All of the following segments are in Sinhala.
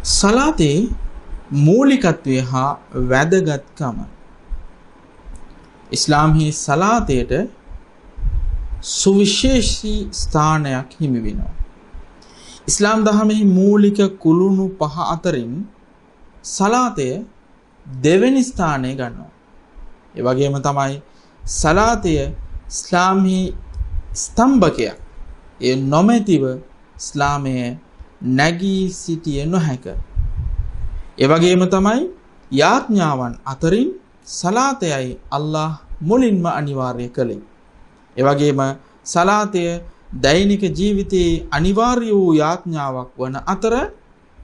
සලාතේ මූලිකත්වය හා වැදගත්කම. ඉස්ලාම්හි සලාතයට සුවිශේෂී ස්ථානයක් හිමි වෙනවා. ඉස්ලාම් දහමෙහි මූලික කුළුණු 5 අතරින් සලාතය දෙවෙනි ස්ථානය ගන්නවා. ඒ වගේම තමයි සලාතය ඉස්ලාම්හි ස්තම්භකයක්. ඒ නොමැතිව ඉස්ලාමයේ නැගී සිටිය නොහැක. ඒ වගේම තමයි යාඥාවන් අතරින් සලාතයයි අල්ලාහ් මුලින්ම අනිවාර්ය කළේ. ඒ වගේම සලාතය දෛනික ජීවිතයේ අනිවාර්ය වූ යාඥාවක් වන අතර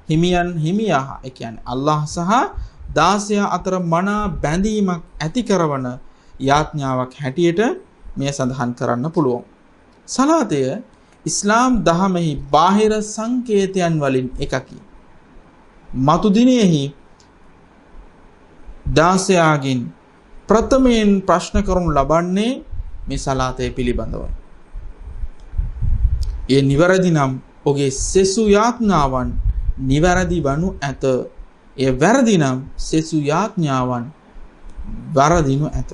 හිමියන් හිමියා ඒ කියන්නේ අල්ලාහ් සහ දාසයා අතර මනා බැඳීමක් ඇති කරන යාඥාවක් හැටියට මෙය සඳහන් කරන්න පුළුවන්. සලාතය ඉස්ලාම් දහමෙහි බාහිර සංකේතයන් වලින් එකකි. මතු දිනෙහි දාසයාගෙන් ප්‍රථමයෙන් ප්‍රශ්න කරනු ලබන්නේ මේ සලාතය පිළිබඳව. ඒ නිවැරදි නම් ඔහුගේ සෙසු යාඥාවන් නිවැරදි වනු ඇත. ඒ වැරදි නම් සෙසු යාඥාවන් වරදිනු ඇත.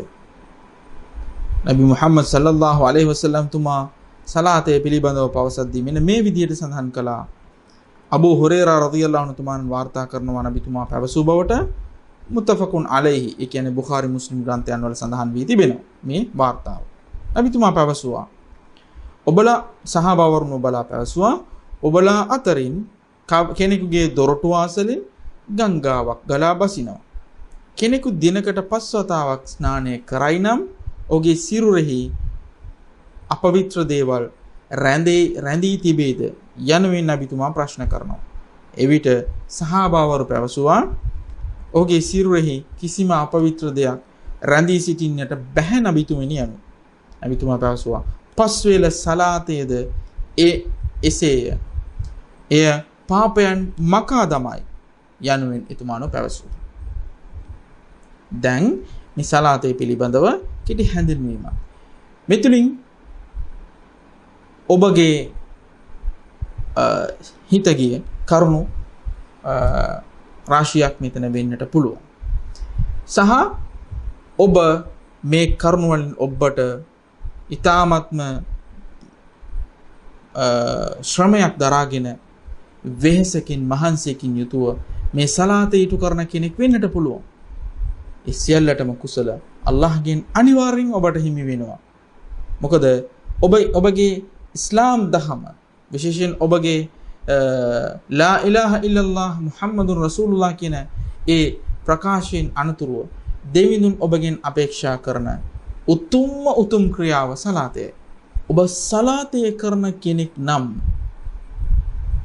නබි මුහම්මද් සල්ලල්ලාහු අලයිහි වසල්ලම් තුමා සලාතය පිළිබඳව පවසද්දී මෙන්න මේ විදිහට සඳහන් කළා. අබූ හුරේරා රදියල්ලාහු අන්හු තුමාන් වාර්තා කරනවා නබිතුමා පැවසූ බවට මුත්තෆකුන් අලයිහි ඒ කියන්නේ බුඛාරි මුස්ලිම් ග්‍රන්ථයන් වල සඳහන් වී තිබෙනවා මේ වාර්තාව. නබිතුමා පැවසුවා ඔබලා සහාබාවරුන් ඔබලා පැවසුවා ඔබලා අතරින් කෙනෙකුගේ දොරටු ආසලෙන් ගංගාවක් ගලා බසිනවා. කෙනෙකු දිනකට 5 වතාවක් ස්නානය කරයි නම් ඔහුගේ සිරුරෙහි අපවිත්‍ර දේවල් රැඳී තිබේද යනුවෙන් නබිතුමා ප්‍රශ්න කරනවා. එවිට සහාබාවරු පැවසුවා ඔහුගේ සිරුරෙහි කිසිම අපවිත්‍ර දෙයක් රැඳී සිටින්නට බැහැ නබිතුමනි යනු. නබිතුමා පැවසුවා පස්වේල සලාතයේද එසේය. එය පාපයන් මකා දමයි යනුවෙන් එතුමානෝ පැවසුවා. දැන් මේ සලාතය පිළිබඳව කෙටි හැඳින්වීමක්. මෙතුලින් ඔබගේ හිතගිය කරුණු රාශියක් මෙතන වෙන්නට පුළුවන්. සහ ඔබ මේ කරුණු වලින් ඔබට ඊ타ත්ම ශ්‍රමයක් දරාගෙන වෙහෙසකින් මහන්සියකින් යුතුව මේ සලාතය ඉටු කරන කෙනෙක් වෙන්නට පුළුවන්. ඒ සියල්ලටම කුසල අල්ලාහ්ගෙන් අනිවාර්යෙන් ඔබට හිමි වෙනවා. මොකද ඔබගේ ඉස්ලාම් දහම විශේෂයෙන් ඔබගේ ලා ඉලාහා ඉල්ලල්ලාහ් මුහම්මදුන් රසූලුල්ලාහ් කියන ඒ ප්‍රකාශයෙන් අනතුරුව දෙවිඳුන් ඔබගෙන් අපේක්ෂා කරන උතුම් ක්‍රියාව සලාතය. ඔබ සලාතය කරන කෙනෙක් නම්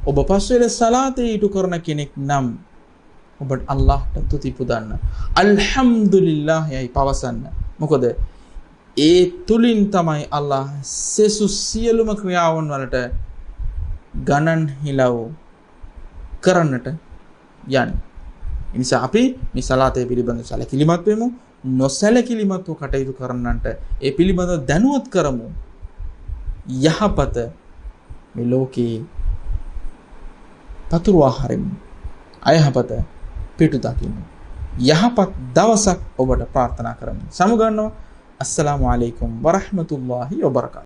ඔබ පස්වෙල සලාතය ඉටු කරන කෙනෙක් නම් ඔබට අල්ලාහ්ට තුති පුදන්න අල්හම්දුලිල්ලාහ් යයි පවසන්න. මොකද ඒ තුලින් තමයි අල්ලාහ් සෙසු සියලුම ක්‍රියාවන් වලට ගණන් හිලව් කරන්නට යන්නේ. ඒ නිසා අපි මේ සලාතය පිළිබඳව සැලකිලිමත් වෙමු. නොසැලකිලිමත්ව කටයුතු කරන්නන්ට ඒ පිළිබඳව දැනුවත් කරමු. යහපත මේ ලෝකේ පතුරවා හරිමු. අයහපත පිටු දකිමු. යහපත් දවසක් ඔබට ප්‍රාර්ථනා කරමු. සමුගන්නවා. අස්සලාමු අලයිකුම් වරහ්මතුල්ලාහි වබරකාතුහු.